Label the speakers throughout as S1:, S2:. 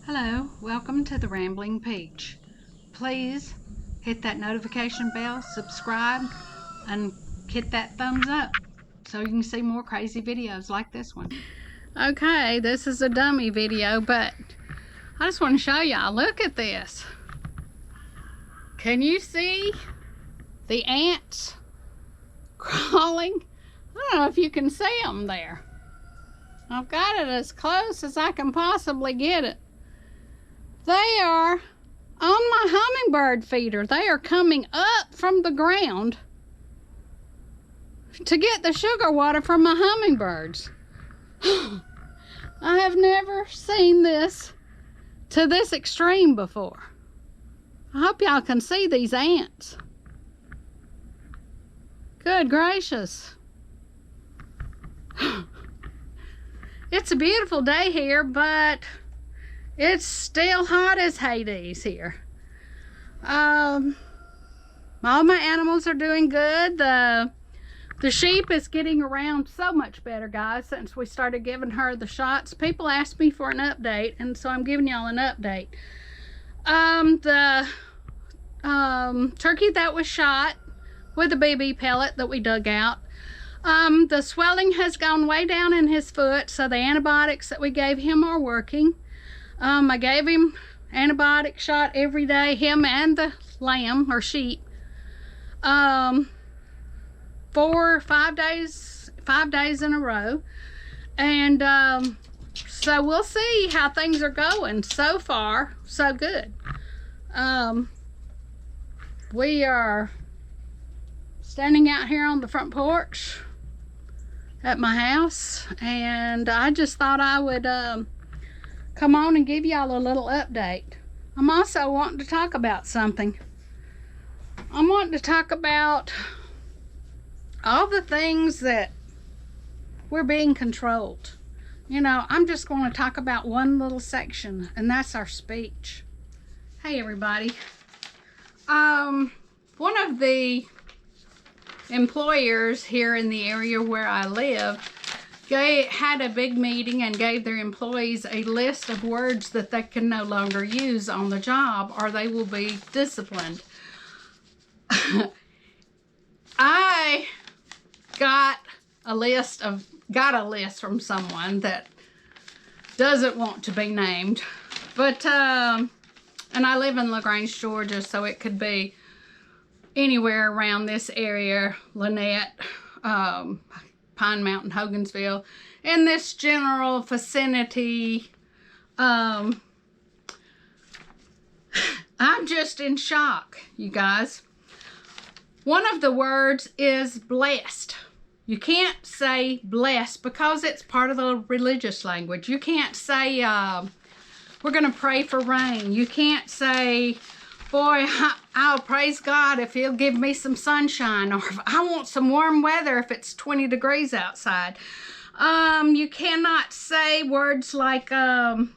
S1: Hello, welcome to the Rambling Peach. Please hit that notification bell, subscribe, and hit that thumbs up so you can see more crazy videos like this one. Okay, this is a dummy video, but I just want to show y'all. Look at this. Can you see the ants crawling? I don't know if you can see them there. I've got it as close as I can possibly get it. They are on my hummingbird feeder. They are coming up from the ground to get the sugar water from my hummingbirds. I have never seen this to this extreme before. I hope y'all can see these ants. Good gracious. It's a beautiful day here, but it's still hot as Hades here. All my animals are doing good. The sheep is getting around so much better, guys, since we started giving her the shots. People asked me for an update, and so I'm giving y'all an update. The turkey that was shot with a BB pellet that we dug out, the swelling has gone way down in his foot, so the antibiotics that we gave him are working. I gave him antibiotic shot every day, him and the lamb or sheep, 5 days in a row. And so we'll see how things are going. So far, so good. We are standing out here on the front porch at my house, and I just thought I would come on and give y'all a little update. I'm also wanting to talk about something. I'm wanting to talk about all the things that we're being controlled. You know, I'm just going to talk about one little section, and that's our speech. Hey everybody. One of the employers here in the area where I live had a big meeting and gave their employees a list of words that they can no longer use on the job or they will be disciplined. I got a list from someone that doesn't want to be named, but and I live in LaGrange, Georgia, so it could be anywhere around this area, Lynette, Pine Mountain, Hogansville, in this general vicinity. I'm just in shock, you guys. One of the words is blessed. You can't say blessed because it's part of the religious language. You can't say we're going to pray for rain. You can't say, boy, I'll praise God if he'll give me some sunshine, or if I want some warm weather if it's 20 degrees outside. You cannot say words like doing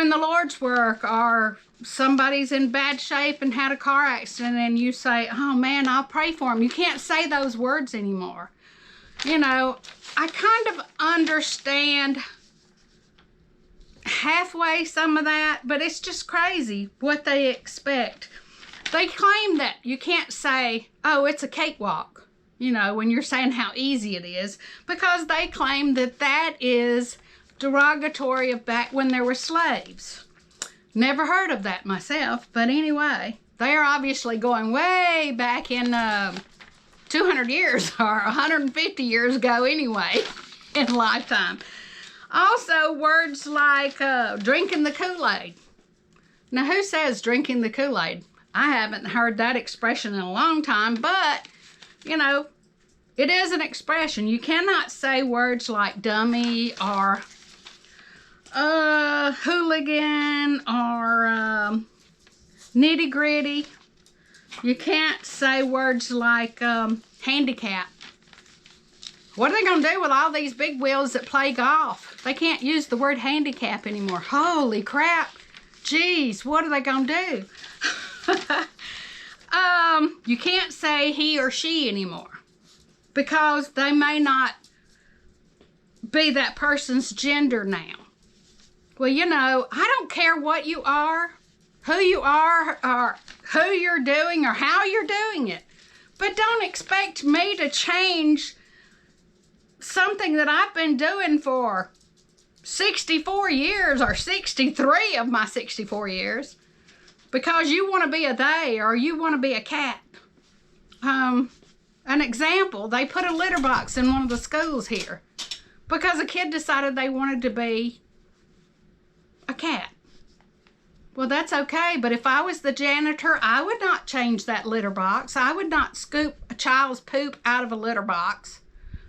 S1: the Lord's work, or somebody's in bad shape and had a car accident and you say, oh man, I'll pray for him. You can't say those words anymore. You know, I kind of understand halfway some of that, but it's just crazy what they expect. They claim that you can't say, oh, it's a cakewalk, you know, when you're saying how easy it is, because they claim that that is derogatory of back when there were slaves. Never heard of that myself, but anyway, they are obviously going way back in 200 years or 150 years ago anyway, in lifetime. Also, words like drinking the Kool-Aid. Now, who says drinking the Kool-Aid? I haven't heard that expression in a long time, but, you know, it is an expression. You cannot say words like dummy or hooligan or nitty-gritty. You can't say words like handicap. What are they going to do with all these big wheels that play golf? They can't use the word handicap anymore. Holy crap. Geez, what are they going to do? You can't say he or she anymore because they may not be that person's gender now. Well, you know, I don't care what you are, or who you're doing, or how you're doing it. But don't expect me to change something that I've been doing for 64 years, or 63 of my 64 years, because you want to be a they, or you want to be a cat. An example, they put a litter box in one of the schools here because a kid decided they wanted to be a cat. Well, that's okay, but if I was the janitor, I would not change that litter box. I would not scoop a child's poop out of a litter box.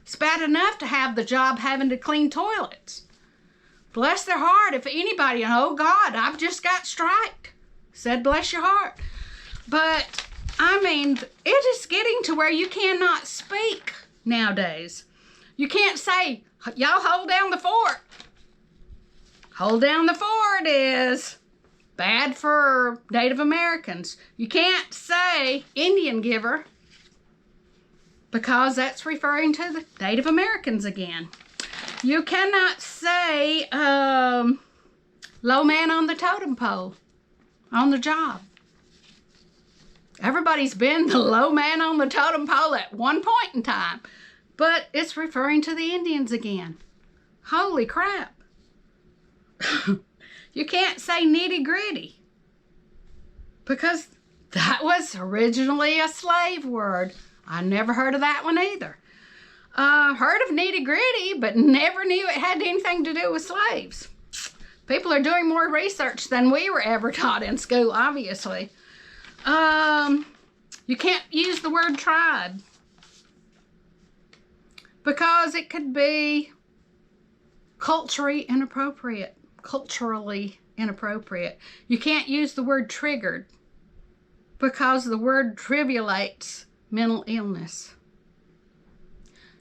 S1: It's bad enough to have the job having to clean toilets. Bless their heart if anybody, and oh God, I've just got striked, said bless your heart. But, I mean, it is getting to where you cannot speak nowadays. You can't say, y'all hold down the fort. Hold down the fort is bad for Native Americans. You can't say Indian giver because that's referring to the Native Americans again. You cannot say low man on the totem pole on the job. Everybody's been the low man on the totem pole at one point in time, but it's referring to the Indians again. Holy crap. You can't say nitty gritty because that was originally a slave word. I never heard of that one either. Heard of nitty gritty, but never knew it had anything to do with slaves. People are doing more research than we were ever taught in school, obviously. You can't use the word tribe because it could be culturally inappropriate. You can't use the word triggered because the word trivialates mental illness.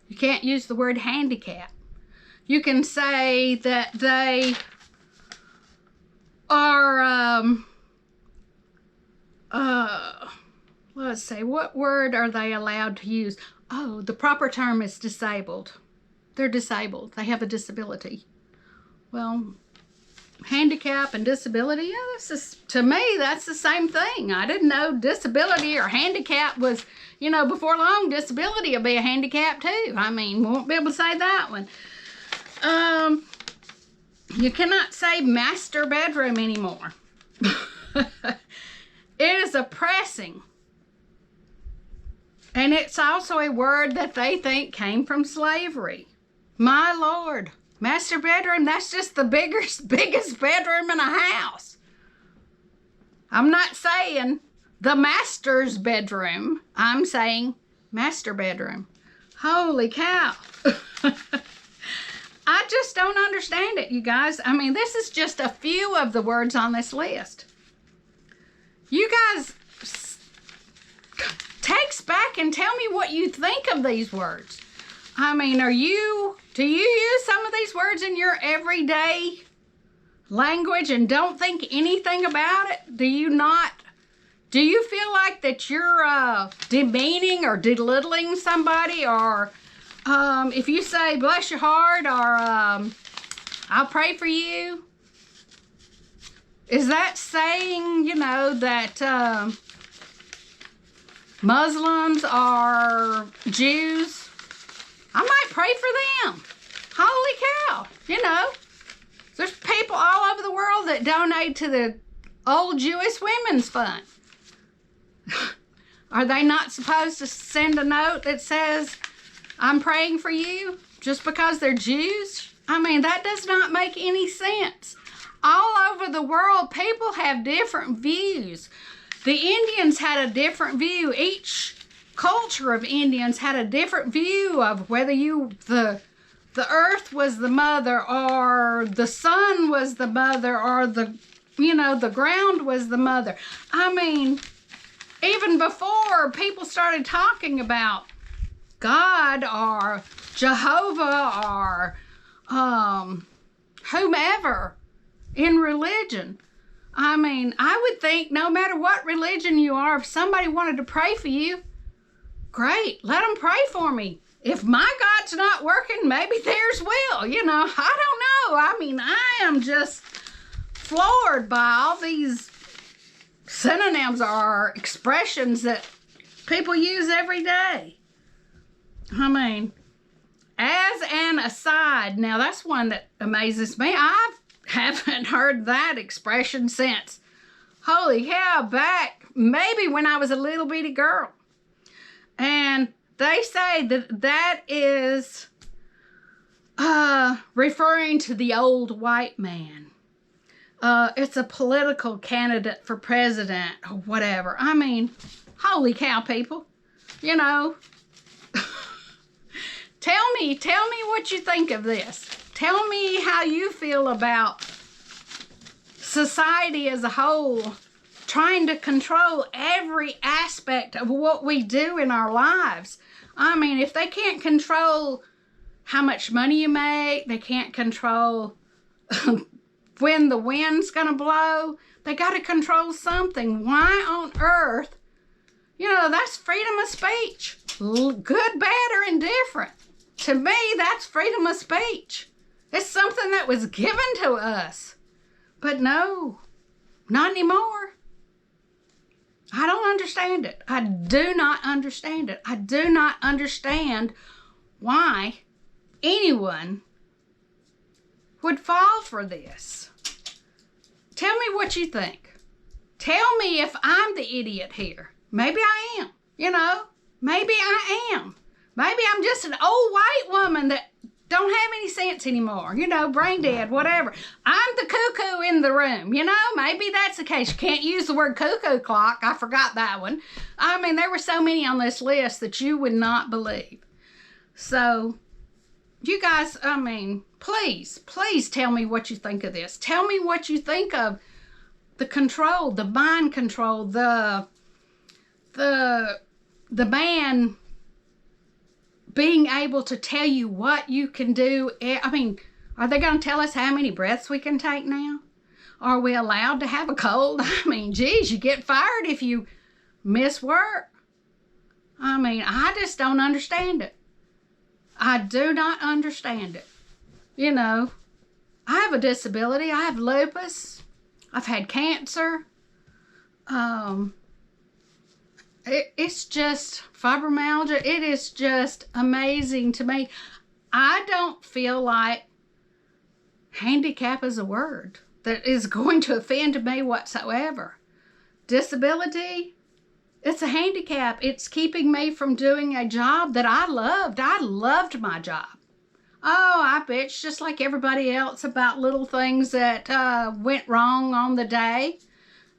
S1: You can't use the word handicap. You can say that they are, let's say, what word are they allowed to use? Oh, the proper term is disabled. They're disabled. They have a disability. Well, handicap and disability, yeah, this is, to me, that's the same thing. I didn't know disability or handicap was, you know, before long, disability will be a handicap too. I mean, won't be able to say that one. You cannot say master bedroom anymore. It is oppressing. And it's also a word that they think came from slavery. My Lord. Master bedroom, that's just the biggest bedroom in a house. I'm not saying the master's bedroom. I'm saying master bedroom. Holy cow. I just don't understand it, you guys. I mean, this is just a few of the words on this list. You guys text back and tell me what you think of these words. I mean, do you use some of these words in your everyday language and don't think anything about it? Do you not? Do you feel like that you're demeaning or belittling somebody? Or if you say, bless your heart, or I'll pray for you, is that saying, you know, that Muslims are Jews? I might pray for them. Holy cow. You know, there's people all over the world that donate to the old Jewish Women's Fund. Are they not supposed to send a note that says, I'm praying for you, just because they're Jews? I mean, that does not make any sense. All over the world, people have different views. The Indians had a different view. Each culture of Indians had a different view of whether the earth was the mother, or the sun was the mother, or the ground was the mother. I mean, even before people started talking about God or Jehovah or whomever in religion, I mean, I would think no matter what religion you are, if somebody wanted to pray for you, great, let them pray for me. If my God's not working, maybe theirs will. You know, I don't know. I mean, I am just floored by all these synonyms or expressions that people use every day. I mean, as an aside, now that's one that amazes me. I haven't heard that expression since, holy hell, back maybe when I was a little bitty girl. And they say that that is referring to the old white man. It's a political candidate for president or whatever. I mean, holy cow, people. You know, tell me what you think of this. Tell me how you feel about society as a whole trying to control every aspect of what we do in our lives. I mean, if they can't control how much money you make, they can't control when the wind's gonna blow, they gotta control something. Why on earth? You know, that's freedom of speech. Good, bad, or indifferent. To me, that's freedom of speech. It's something that was given to us. But no, not anymore. I don't understand it. I do not understand it. I do not understand why anyone would fall for this. Tell me what you think. Tell me if I'm the idiot here. Maybe I am, you know. Maybe I am. Maybe I'm just an old white woman that don't have any sense anymore, you know, brain dead, whatever. I'm the cuckoo in the room, you know. Maybe that's the case. You can't use the word cuckoo clock. I forgot that one. I mean, there were so many on this list that you would not believe. So, you guys, I mean, please tell me what you think of this. Tell me what you think of the control, the mind control, the man being able to tell you what you can do. I mean, are they going to tell us how many breaths we can take now? Are we allowed to have a cold? I mean, geez, you get fired if you miss work. I mean, I just don't understand it. I do not understand it. You know, I have a disability. I have lupus. I've had cancer. It's just fibromyalgia. It is just amazing to me. I don't feel like handicap is a word that is going to offend me whatsoever. Disability, it's a handicap. It's keeping me from doing a job that I loved. I loved my job. Oh, I bitch just like everybody else about little things that went wrong on the day.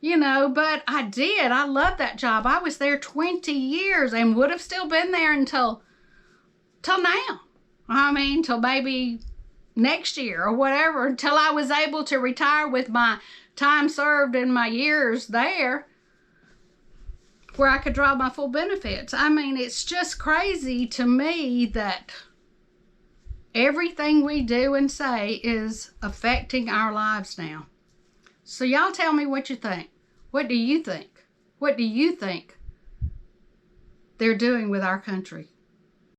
S1: You know, but I did. I loved that job. I was there 20 years and would have still been there until now. I mean, till maybe next year or whatever, until I was able to retire with my time served and my years there where I could draw my full benefits. I mean, it's just crazy to me that everything we do and say is affecting our lives now. So y'all tell me what you think. What do you think? What do you think they're doing with our country?